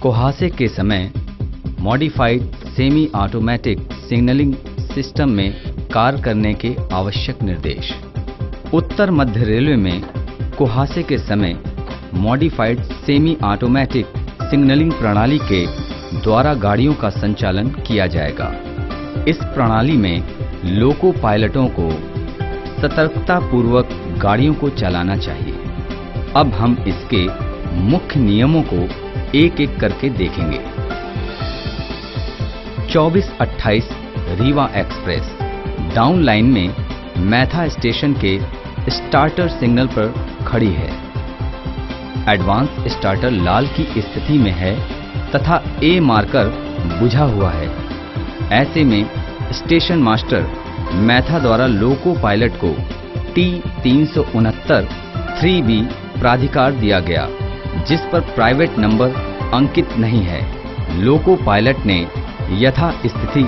कुहासे के समय modified semi automatic signalling system में कार्य करने के आवश्यक निर्देश। उत्तर मध्य रेलवे में कुहासे के समय मॉडिफाइड सेमी ऑटोमेटिक सिग्नलिंग प्रणाली के द्वारा गाड़ियों का संचालन किया जाएगा। इस प्रणाली में लोको पायलटों को सतर्कतापूर्वक गाड़ियों को चलाना चाहिए। अब हम इसके मुख्य नियमों को एक एक करके देखेंगे। 2428 रीवा एक्सप्रेस डाउन लाइन में मैथा स्टेशन के स्टार्टर सिग्नल पर खड़ी है। एडवांस स्टार्टर लाल की स्थिति में है तथा ए मार्कर बुझा हुआ है। ऐसे में स्टेशन मास्टर मैथा द्वारा लोको पायलट को T369 3B प्राधिकार दिया गया, जिस पर प्राइवेट नंबर अंकित नहीं है। लोको पायलट ने यथा स्थिति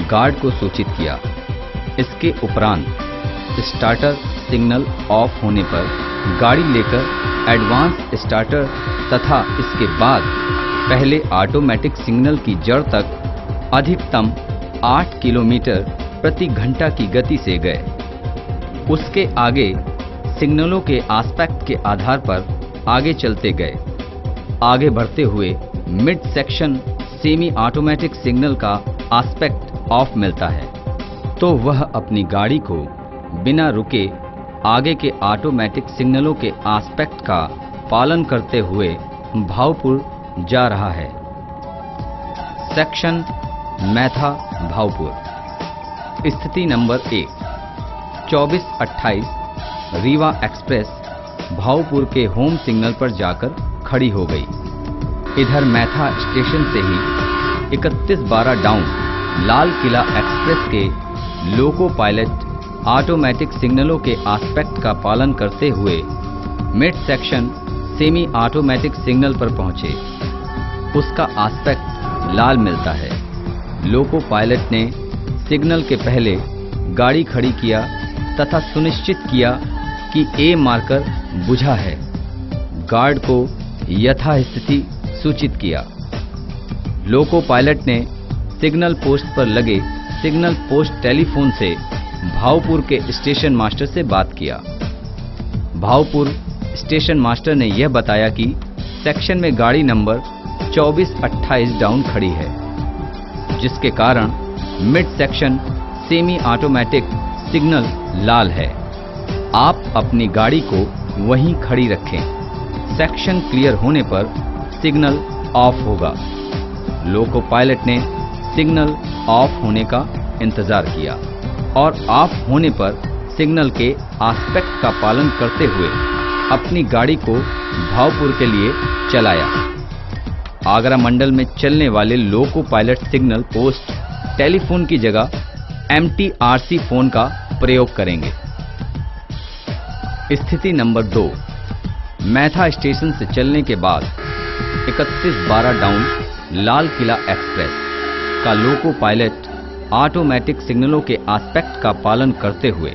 गार्ड को सूचित किया। इसके उपरांत स्टार्टर सिग्नल ऑफ होने पर गाड़ी लेकर एडवांस स्टार्टर तथा इसके बाद पहले ऑटोमेटिक सिग्नल की जड़ तक अधिकतम 8 किलोमीटर प्रति घंटा की गति से गए। उसके आगे सिग्नलों के एस्पेक्ट के आधार पर आगे चलते गए। आगे बढ़ते हुए mid section semi automatic signal का एस्पेक्ट ऑफ मिलता है, तो वह अपनी गाड़ी को बिना रुके आगे के ऑटोमेटिक सिग्नलों के एस्पेक्ट का पालन करते हुए भावपुर जा रहा है। सेक्शन मैथा भावपुर। स्थिति नंबर 1 2428 रीवा एक्सप्रेस भावपुर के होम सिग्नल पर जाकर खड़ी हो गई। इधर मैथा स्टेशन से ही 3112 डाउन लाल किला एक्सप्रेस के लोको पायलट ऑटोमेटिक सिग्नलों के एस्पेक्ट का पालन करते हुए mid section semi automatic signal पर पहुंचे। उसका एस्पेक्ट लाल मिलता है। लोको पायलट ने सिग्नल के पहले गाड़ी खड़ी किया तथा सुनिश्चित किया कि ए मार्कर बुझा है। गार्ड को यथास्थिति सूचित किया। लोको पायलट ने सिग्नल पोस्ट पर लगे सिग्नल पोस्ट टेलीफोन से भावपुर के स्टेशन मास्टर से बात किया। भावपुर स्टेशन मास्टर ने यह बताया कि सेक्शन में गाड़ी नंबर 2428 डाउन खड़ी है, जिसके कारण mid section semi automatic signal लाल है। आप अपनी गाड़ी को वहीं खड़ी रखें। सेक्शन क्लियर होने पर सिग्नल ऑफ होगा। लोको पायलट ने सिग्नल ऑफ होने का इंतजार किया और ऑफ होने पर सिग्नल के एस्पेक्ट का पालन करते हुए अपनी गाड़ी को भावपुर के लिए चलाया। आगरा मंडल में चलने वाले loco pilot signal post telephone की जगह MTRC फोन का प्रयोग करेंगे। स्थिति नंबर 2 मैथा स्टेशन से चलने के बाद 3112 डाउन लाल किला एक्सप्रेस का लोको पायलट ऑटोमेटिक सिग्नलों के एस्पेक्ट का पालन करते हुए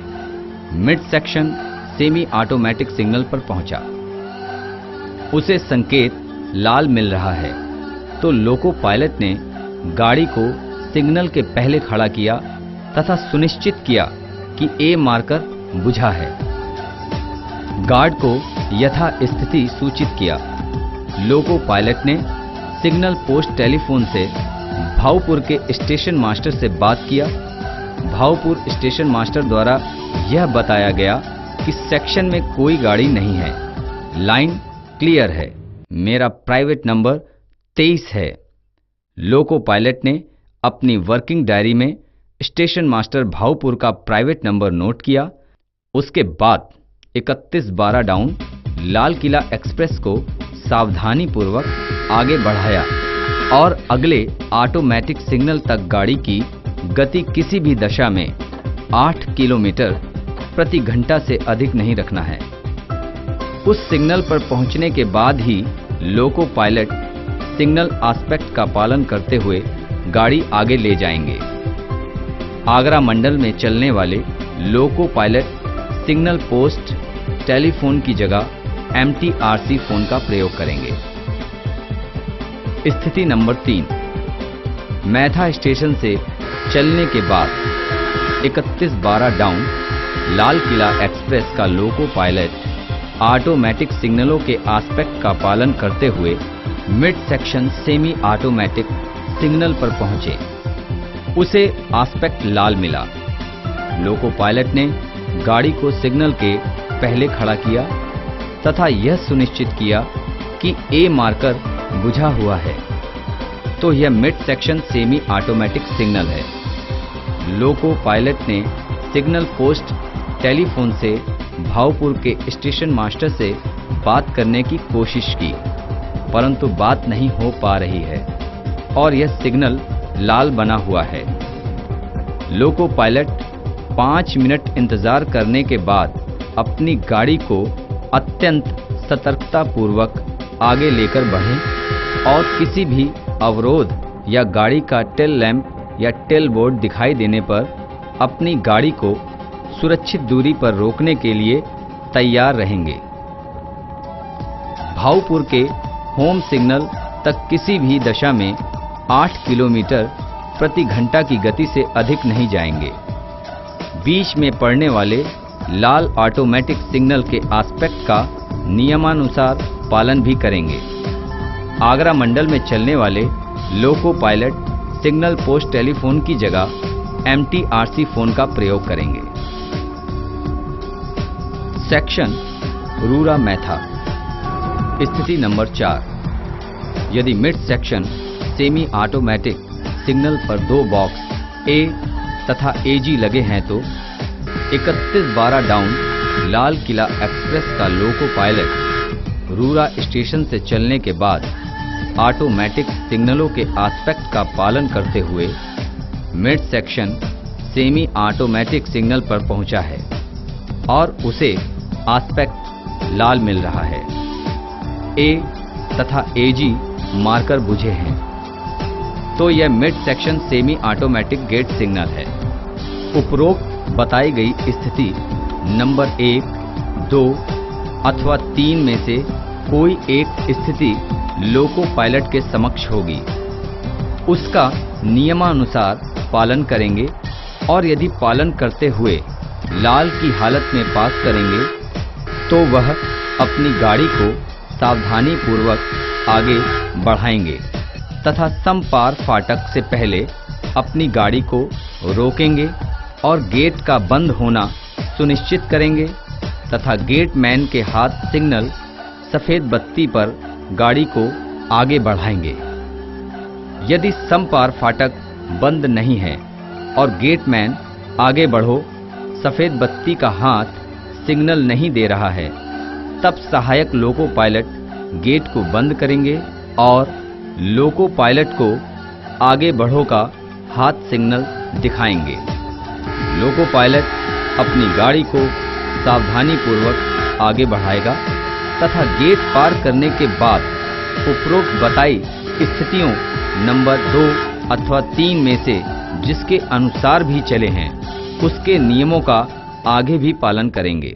mid section semi automatic signal पर पहुंचा। उसे संकेत लाल मिल रहा है, तो लोको पायलट ने गाड़ी को सिग्नल के पहले खड़ा किया तथा सुनिश्चित किया कि ए मार्कर बुझा है। गार्ड को यथा स्थिति सूचित किया। लोको पायलट ने सिग्नल पोस्ट टेलीफोन से भावपुर के स्टेशन मास्टर से बात किया। भावपुर स्टेशन मास्टर द्वारा यह बताया गया कि सेक्शन में कोई गाड़ी नहीं है, लाइन क्लियर है, मेरा प्राइवेट नंबर 23 है। लोको पायलट ने अपनी वर्किंग डायरी में स्टेशन मास्टर भावपुर का प्राइवेट नंबर नोट किया। उसके बाद 3112 डाउन लाल किला एक्सप्रेस को सावधानीपूर्वक आगे बढ़ाया और अगले ऑटोमेटिक सिग्नल तक गाड़ी की गति किसी भी दशा में 8 किलोमीटर प्रति घंटा से अधिक नहीं रखना है। उस सिग्नल पर पहुंचने के बाद ही लोको पायलट सिग्नल एस्पेक्ट का पालन करते हुए गाड़ी आगे ले जाएंगे। आगरा मंडल में चलने वाले loco pilot signal post telephone की जगह MTRC फोन का प्रयोग करेंगे। स्थिति नंबर 3, मैथा स्टेशन से चलने के बाद 3112 डाउन लाल किला एक्सप्रेस का लोको पायलट ऑटोमेटिक सिग्नलों के एस्पेक्ट का पालन करते हुए mid section semi automatic signal पर पहुंचे। उसे एस्पेक्ट लाल मिला। लोको पायलट ने गाड़ी को सिग्नल के पहले खड़ा किया तथा यह सुनिश्चित किया कि ए मार्कर बुझा हुआ है, तो यह mid section semi automatic signal है। लोको पायलट ने सिग्नल पोस्ट टेलीफोन से भावपुर के स्टेशन मास्टर से बात करने की कोशिश की, परंतु बात नहीं हो पा रही है और यह सिग्नल लाल बना हुआ है। लोको पायलट 5 मिनट इंतजार करने के बाद अपनी गाड़ी को अत्यंत सतर्कता पूर्वक आगे लेकर बढ़े और किसी भी अवरोध या गाड़ी का टेल लैंप या टेल बोर्ड दिखाई देने पर अपनी गाड़ी को सुरक्षित दूरी पर रोकने के लिए तैयार रहेंगे। भावपुर के होम सिग्नल तक किसी भी दशा में 8 किलोमीटर प्रति घंटा की गति से अधिक नहीं जाएंगे। बीच में पड़ने वाले लाल ऑटोमेटिक सिग्नल के एस्पेक्ट का नियमानुसार पालन भी करेंगे। आगरा मंडल में चलने वाले loco pilot signal post telephone की जगह MTRC फोन का प्रयोग करेंगे। सेक्शन रूरा मैथा। स्थिति नंबर 4, यदि mid section semi automatic signal पर 2 बॉक्स A तथा AG लगे हैं तो 3112 डाउन लाल किला एक्सप्रेस का लोको पायलट रूरा स्टेशन से चलने के बाद ऑटोमेटिक सिग्नलों के एस्पेक्ट का पालन करते हुए mid section semi automatic signal पर पहुंचा है और उसे एस्पेक्ट लाल मिल रहा है। A तथा AG मार्कर बुझे हैं, तो यह mid section semi automatic gate signal है। उपरोक्त बताई गई स्थिति नंबर 1, 2 अथवा 3 में से कोई एक स्थिति लोको पायलट के समक्ष होगी, उसका नियमानुसार पालन करेंगे और यदि पालन करते हुए लाल की हालत में पास करेंगे तो वह अपनी गाड़ी को सावधानी पूर्वक आगे बढ़ाएंगे तथा समपार फाटक से पहले अपनी गाड़ी को रोकेंगे और गेट का बंद होना सुनिश्चित करेंगे तथा गेट मैन के हाथ सिग्नल सफेद बत्ती पर गाड़ी को आगे बढ़ाएंगे। यदि समपार फाटक बंद नहीं है और गेटमैन आगे बढ़ो सफेद बत्ती का हाथ सिग्नल नहीं दे रहा है, तब सहायक लोको पायलट गेट को बंद करेंगे और लोको पायलट को आगे बढ़ो का हाथ सिग्नल दिखाएंगे। लोको पायलट अपनी गाड़ी को सावधानी पूर्वक आगे बढ़ाएगा तथा गेट पार करने के बाद उपरोक्त बताई स्थितियों नंबर 2 अथवा 3 में से जिसके अनुसार भी चले हैं उसके नियमों का आगे भी पालन करेंगे।